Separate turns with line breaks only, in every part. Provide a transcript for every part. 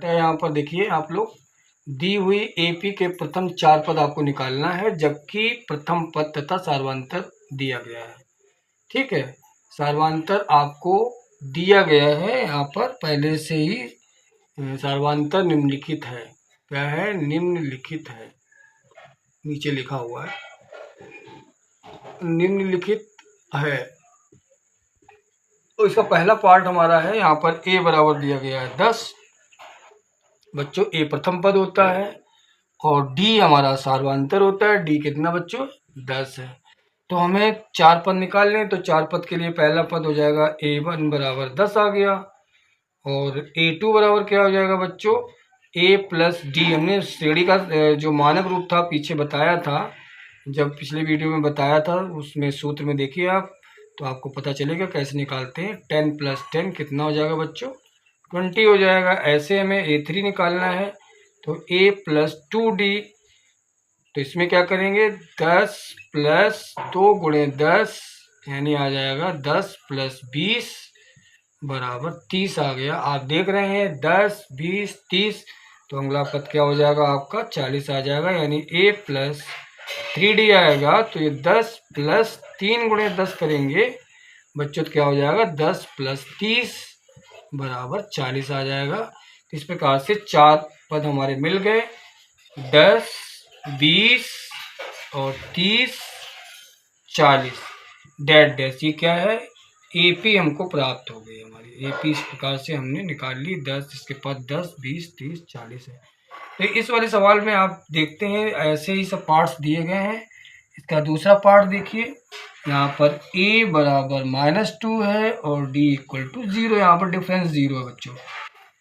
यहाँ पर देखिए आप लोग, दी हुई एपी के प्रथम 4 पद आपको निकालना है, जबकि प्रथम पद तथा सार्वधातुक दिया गया है। ठीक है, सार्वधातुक आपको दिया गया है यहाँ पर पहले से ही। सार्वधातुक निम्नलिखित है। क्या है? निम्नलिखित है, नीचे लिखा हुआ है निम्नलिखित है। तो इसका पहला पार्ट हमारा है यहाँ पर a बराबर दिया गया है 10 बच्चों। a प्रथम पद होता है और d हमारा सार्वधातुक होता है। d कितना बच्चों? 10 है। तो हमें 4 पद निकालने, तो 4 पद के लिए पहला पद हो जाएगा a1 बराबर 10 आ गया, और a2 बराबर क्या हो जाएगा बच्चों? a plus D. हमने श्रेणी का जो मानक रूप था पीछे बताया था, जब पिछले वीडियो में बताया था, उसमें सूत्र में देखिए आप, तो आपको पता चलेगा कैसे निकालते हैं। 10 प्लस 10 कितना हो जाएगा बच्चों? 20 हो जाएगा। ऐसे हमें a3 निकालना है, तो a प्लस 2d। तो इसमें क्या करेंगे? 10 प्लस 2 गुणे 10 यानी आ जाएगा 10 प्लस 20 बराबर 30 आ गया। आप देख रहे हैं 10, 20, 30, तो अगला पद क्या हो जाएगा आपका? 40 आ जाएगा, यानी a प्लस 3d आएगा। तो ये 10 प्लस 3 गुणे 10 करेंगे बच्चों, तो क्या हो जाएगा? 10 प्लस 30 बराबर 40 आ जाएगा। तो इस प्रकार से 4 पद हमारे मिल गए, 10, 20 और 30, 40। डैट डैश, ये क्या है? एपी हमको प्राप्त हो गई हमारी। एपी इस प्रकार से हमने निकाल ली। 10, इसके पास 10, 20, 30, 40 है। तो इस वाले सवाल में आप देखते हैं ऐसे ही सब पार्ट्स दिए गए हैं। इसका दूसरा पार्ट देखिए, यहाँ पर a बराबर -2 है और d इक्वल टू 0। यहाँ पर डिफरेंस 0 है बच्चों।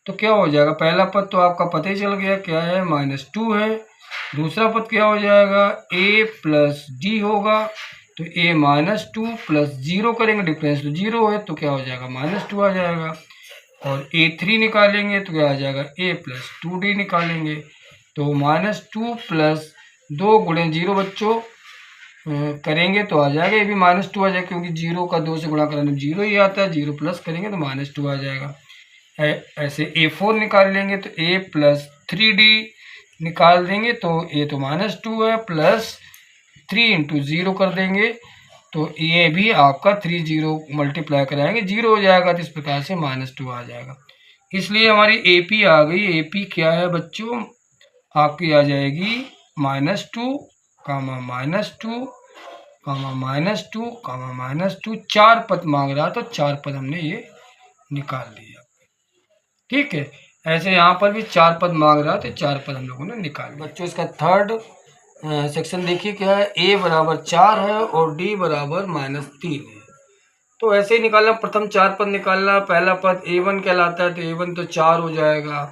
तो क्या हो जाएगा? पहला पद तो आपका पता ही चल गया क्या है, -2 है। दूसरा पद क्या हो जाएगा? a प्लस डी होगा। तो a -2 प्लस 0 करेंगे, डिफरेंस तो 0 है, तो क्या हो जाएगा? -2 आ जाएगा। और a3 निकालेंगे तो क्या आ जाएगा? a प्लस 2d निकालेंगे, तो -2 प्लस 2 गुणे 0 बच्चों करेंगे तो आ जाएगा, ये भी -2 आ जाएगा, क्योंकि 0 का 2 से गुणा कराने में 0 ही आता है। 0 प्लस करेंगे तो -2 आ जाएगा। ऐसे a4 निकाल लेंगे तो a प्लस 3d निकाल देंगे, तो a तो -2 है, प्लस 3 इंटू 0 कर देंगे, तो ये भी आपका 3 0 मल्टीप्लाई कराएंगे 0 हो जाएगा। तो इस प्रकार से -2 आ जाएगा। इसलिए हमारी AP आ गई। AP क्या है बच्चों? आपकी आ जाएगी -2, -2, -2, -2। 4 पद मांग रहा, तो 4 पद हमने ये निकाल दिया। ठीक है, ऐसे यहाँ पर भी 4 पद मांग रहा, तो 4 पद हम लोगों ने निकाल दिया। बच्चों इसका थर्ड सेक्शन देखिए क्या है, a बराबर 4 है और d बराबर -3 है। तो ऐसे ही निकालना, प्रथम 4 पद निकालना। पहला पद a1 कहलाता है, तो a1 तो 4 हो जाएगा।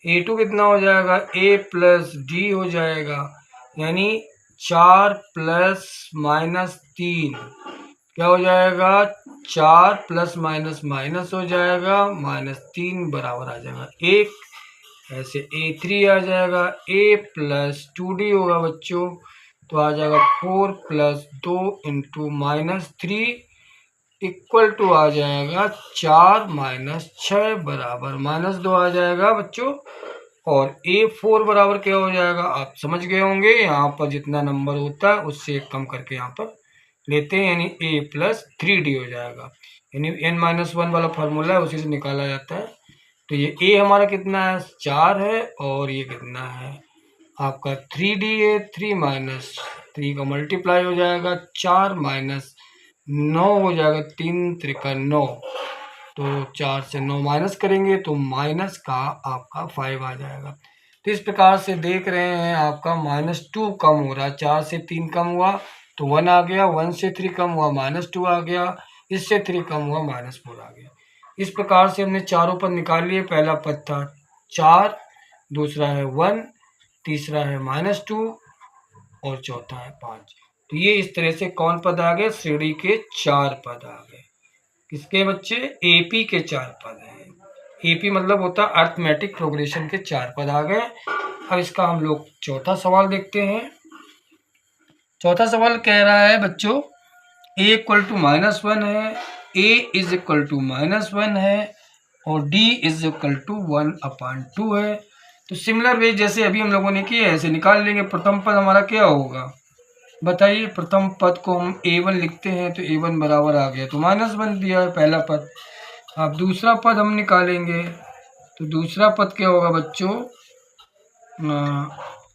a2 कितना हो जाएगा? a प्लस डी हो जाएगा, यानी 4 प्लस -3 क्या हो जाएगा? 4 प्लस माइनस माइनस हो जाएगा, -3 बराबर आ जाएगा 1। ऐसे a3 आ जाएगा, a प्लस 2d होगा बच्चों, तो आ जाएगा 4 प्लस 2 इंटू -3 इक्वल टू आ जाएगा 4 - 6 बराबर -2 आ जाएगा बच्चों। और a4 बराबर क्या हो जाएगा? आप समझ गए होंगे, यहाँ पर जितना नंबर होता है उससे एक कम करके यहाँ पर लेते हैं, यानी a प्लस 3d हो जाएगा। यानी n-1 वाला फार्मूला है, उसी से निकाला जाता है। तो ये a हमारा कितना है? 4 है, और ये कितना है आपका 3d है। 3 - 3 का मल्टीप्लाई हो जाएगा, 4 - 9 हो जाएगा, 3 त्रिका 9। तो 4 से 9 माइनस करेंगे तो माइनस का आपका 5 आ जाएगा। तो इस प्रकार से देख रहे हैं आपका -2 कम हो रहा है। 4 से 3 कम हुआ तो 1 आ गया, 1 से 3 कम हुआ -2 आ गया, इससे 3 कम हुआ -4 आ गया। इस प्रकार से हमने चारों पद निकाल लिए। पहला पद था 4, दूसरा है 1, तीसरा है -2 और चौथा है 5। तो ये इस तरह से कौन पद आ गए? श्रेणी के 4 पद आ गए। किसके बच्चे? एपी के 4 पद हैं। एपी मतलब होता है अर्थमेटिक प्रोग्रेशन के 4 पद आ गए। अब इसका हम लोग चौथा सवाल देखते हैं। चौथा सवाल कह रहा है बच्चों, a इक्वल टू -1 है, a इज इक्वल टू -1 है, और d इज इक्वल टू 1/2 है। तो सिमिलर वे जैसे अभी हम लोगों ने किया ऐसे निकाल लेंगे। प्रथम पद हमारा क्या होगा बताइए। प्रथम पद को हम a1 लिखते हैं तो a1 बराबर आ गया तो -1 दिया है पहला पद। अब दूसरा पद हम निकालेंगे तो दूसरा पद क्या होगा बच्चों,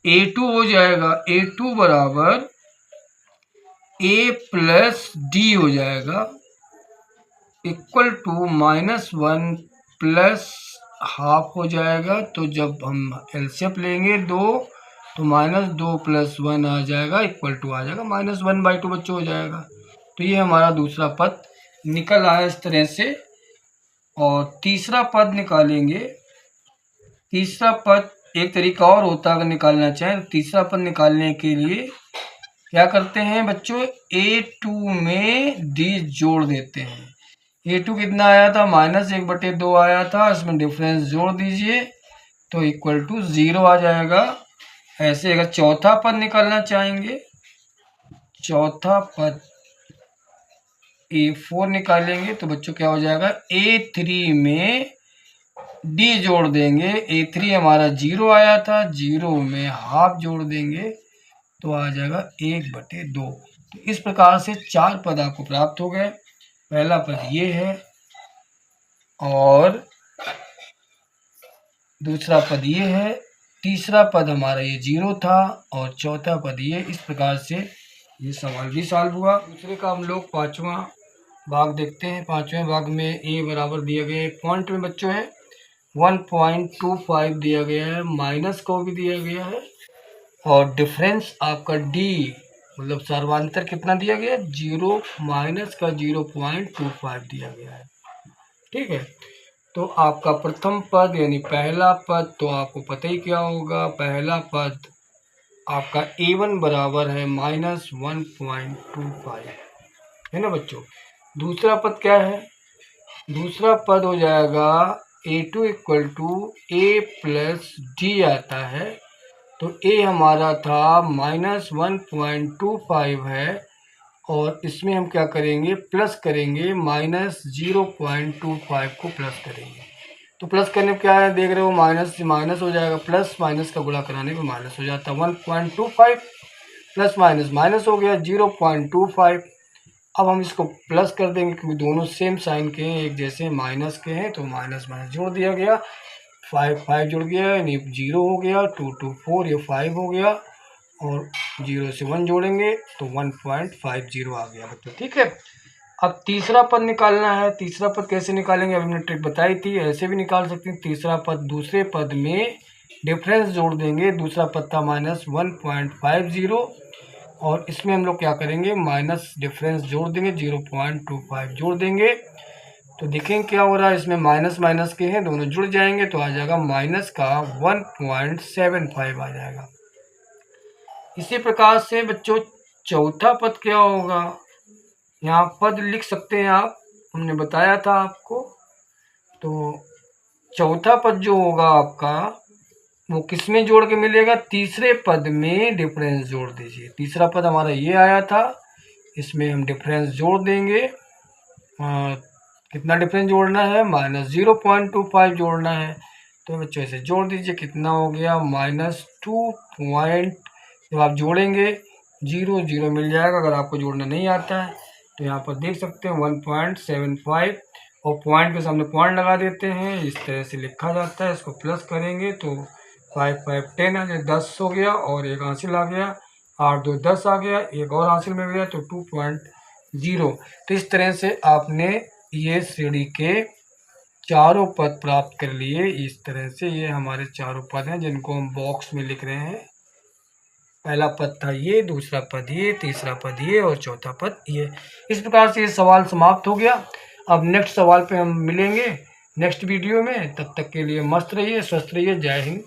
a2 हो जाएगा। a2 बराबर a प्लस डी हो जाएगा इक्वल टू -1 प्लस हाफ हो जाएगा। तो जब हम एलसीएम लेंगे 2 तो -2 + 1 आ जाएगा इक्वल टू आ जाएगा -1/2 बच्चों हो जाएगा। तो ये हमारा दूसरा पद निकल आया इस तरह से। और तीसरा पद निकालेंगे। तीसरा पद एक तरीका और होता है अगर निकालना चाहें। तीसरा पद निकालने के लिए क्या करते हैं बच्चों, a2 में d जोड़ देते हैं। a2 कितना आया था -1/2 आया था, इसमें डिफरेंस जोड़ दीजिए तो इक्वल टू 0 आ जाएगा। ऐसे अगर चौथा पद निकालना चाहेंगे, चौथा पद a4 निकालेंगे तो बच्चों क्या हो जाएगा, a3 में d जोड़ देंगे। a3 हमारा 0 आया था, 0 में हाफ जोड़ देंगे तो आ जाएगा 1/2। तो इस प्रकार से 4 पद आपको प्राप्त हो गए। पहला पद ये है और दूसरा पद ये है, तीसरा पद हमारा ये 0 था और चौथा पद ये। इस प्रकार से ये सवाल भी सॉल्व हुआ। दूसरे का हम लोग 5वां भाग देखते हैं। 5वें भाग में a बराबर दिया गया है, पॉइंट में बच्चों है 1.25 दिया गया है, माइनस को भी दिया गया है और डिफरेंस आपका d मतलब सर्वांतर कितना दिया गया है 0 माइनस का 0.25 दिया गया है। ठीक है, तो आपका प्रथम पद यानी पहला पद तो आपको पता ही क्या होगा। पहला पद आपका a1 बराबर है -1.25 है ना बच्चों। दूसरा पद क्या है, दूसरा पद हो जाएगा a2 equal to a plus D आता है। तो a हमारा था -1.25 है और इसमें हम क्या करेंगे प्लस करेंगे, -0.25 को प्लस करेंगे। तो प्लस करने पर क्या है देख रहे हो, माइनस से माइनस हो जाएगा, प्लस माइनस का गुणा कराने पे माइनस हो जाता है। 1.25 प्लस माइनस माइनस हो गया 0.25। अब हम इसको प्लस कर देंगे क्योंकि दोनों सेम साइन के हैं, एक जैसे माइनस के हैं तो माइनस माइनस जोड़ दिया गया। 5 जुड़ गया यानी 0 हो गया, 2 2 4 ये 5 हो गया और 0 से 1 जोड़ेंगे तो 1.50 आ गया बच्चों। ठीक है, अब तीसरा पद निकालना है। तीसरा पद कैसे निकालेंगे अभी हमने ट्रिक बताई थी, ऐसे भी निकाल सकते हैं। तीसरा पद दूसरे पद में डिफरेंस जोड़ देंगे। दूसरा पद था -1.50 और इसमें हम लोग क्या करेंगे माइनस डिफरेंस जोड़ देंगे 0.25 जोड़ देंगे तो देखेंगे क्या हो रहा है। इसमें माइनस माइनस के हैं, दोनों जुड़ जाएंगे तो आ जाएगा माइनस का 1.75 आ जाएगा। इसी प्रकार से बच्चों चौथा पद क्या होगा, यहाँ पद लिख सकते हैं आप, हमने बताया था आपको। तो चौथा पद जो होगा आपका वो किस में जोड़ के मिलेगा, तीसरे पद में डिफरेंस जोड़ दीजिए। तीसरा पद हमारा ये आया था, इसमें हम डिफरेंस जोड़ देंगे। कितना डिफरेंस जोड़ना है, -0.25 जोड़ना है। तो बच्चों इसे जोड़ दीजिए, कितना हो गया -2 जब आप जोड़ेंगे 0 0 मिल जाएगा। अगर आपको जोड़ना नहीं आता है तो यहाँ पर देख सकते हैं 1.75 और पॉइंट के सामने पॉइंट लगा देते हैं, इस तरह से लिखा जाता है। इसको प्लस करेंगे तो 5 5 10 आ गया, 10 हो गया और एक हासिल आ गया, 8 2 10 आ गया, एक और हासिल में गया तो 2.0। तो इस तरह से आपने ये श्रेणी के चारों पद प्राप्त कर लिए। इस तरह से ये हमारे चारों पद हैं जिनको हम बॉक्स में लिख रहे हैं। पहला पद था ये, दूसरा पद ये, तीसरा पद ये और चौथा पद ये। इस प्रकार से ये सवाल समाप्त हो गया। अब नेक्स्ट सवाल पे हम मिलेंगे नेक्स्ट वीडियो में। तब तक के लिए मस्त रहिए, स्वस्थ रहिए। जय हिंद।